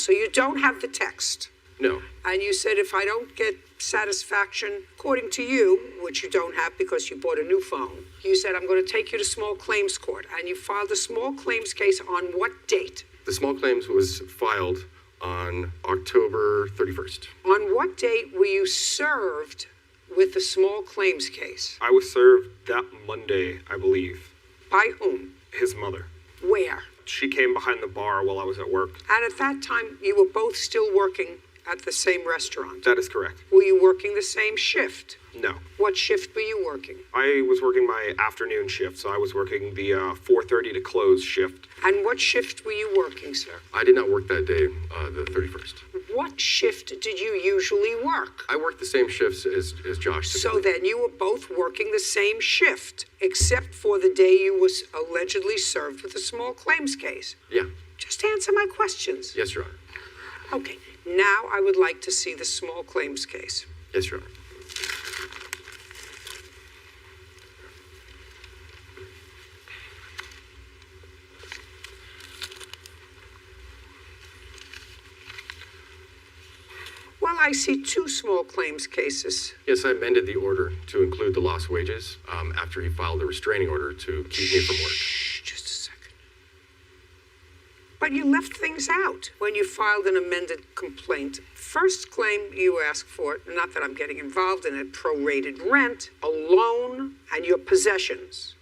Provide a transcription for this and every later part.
So you don't have the text. No. And you said if I don't get satisfaction, according to you, which you don't have because you bought a new phone, you said I'm going to take you to small claims court. And you filed a small claims case on what date? The small claims was filed on October 31st. On what date were you served with the small claims case? I was served that Monday, I believe. By whom? His mother. Where? She came behind the bar while I was at work. And at that time, you were both still working at the same restaurant? That is correct. Were you working the same shift? No. What shift were you working? I was working my afternoon shift, so I was working the 4:30 to close shift. And what shift were you working, sir? I did not work that day, the 31st. What shift did you usually work? I worked the same shifts as Josh. So then you were both working the same shift, except for the day you was allegedly served with a small claims case. Yeah. Just answer my questions. Yes, Your Honor. Okay. Now I would like to see the small claims case. Yes, Your Honor. Well, I see two small claims cases. Yes, I amended the order to include the lost wages after he filed a restraining order to keep me from work. Shh, just a second. But you left things out when you filed an amended complaint. First claim you asked for, not that I'm getting involved in it, prorated rent, a loan, and your possessions,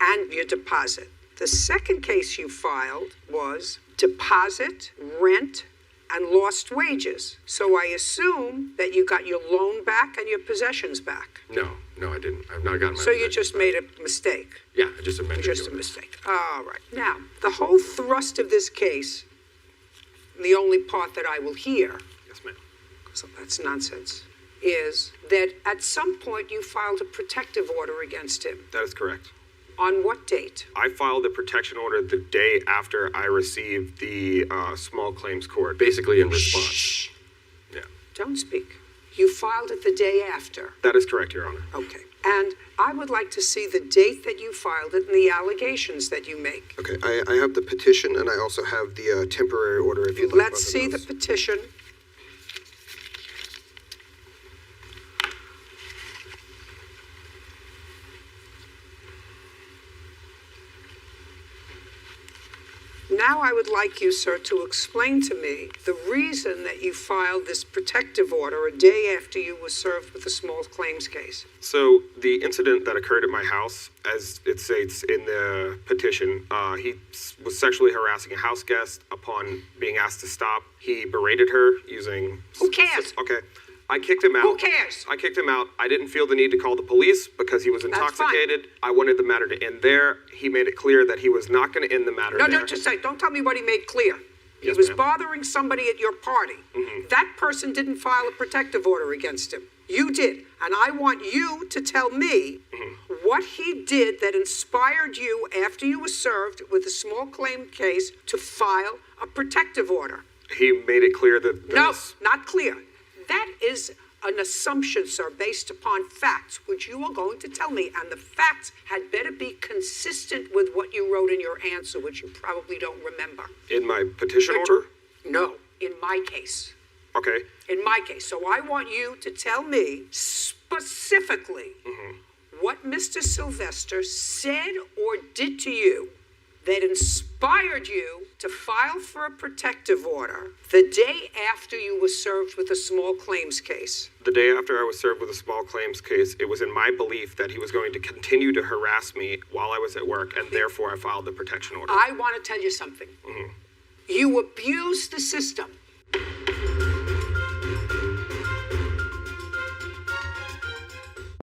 and your deposit. The second case you filed was deposit, rent, and lost wages. So I assume that you got your loan back and your possessions back. No, I didn't. I've not gotten my So you possessions just back. made a mistake. Yeah, I just amended Just the a order. mistake. All right. Now, the whole thrust of this case, the only part that I will hear, Yes, ma'am. so that's nonsense, is that at some point you filed a protective order against him. That is correct. On what date? I filed a protection order the day after I received the small claims court. Basically in response. Shh. Yeah, Don't speak. You filed it the day after. that is correct, Your Honor. Okay. And I would like to see the date that you filed it and the allegations that you make. Okay, I have the petition and I also have the temporary order if you'd like. Let's see the petition. Now I would like you, sir, to explain to me the reason that you filed this protective order a day after you were served with a small claims case. So the incident that occurred at my house, as it states in the petition, he was sexually harassing a house guest. Upon being asked to stop, he berated her using... Who cares? Okay. I kicked him out. Who cares? I kicked him out. I didn't feel the need to call the police because he was fine. intoxicated. I wanted the matter to end there. He made it clear that he was not going to end the matter No, there. no, just say, don't tell me what he made clear. He Yes, was ma'am. bothering somebody at your party. That person didn't file a protective order against him. You did. And I want you to tell me what he did that inspired you after you were served with a small claim case to file a protective order. He made it clear that there No, was... not clear. That is an assumption, sir, based upon facts, which you are going to tell me, and the facts had better be consistent with what you wrote in your answer, which you probably don't remember. In my petition Which- order? No, in my case. Okay. In my case. So I want you to tell me specifically what Mr. Sylvester said or did to you that inspired you to file for a protective order the day after you were served with a small claims case. The day after I was served with a small claims case, it was in my belief that he was going to continue to harass me while I was at work, and therefore I filed the protection order. I want to tell you something. You abused the system.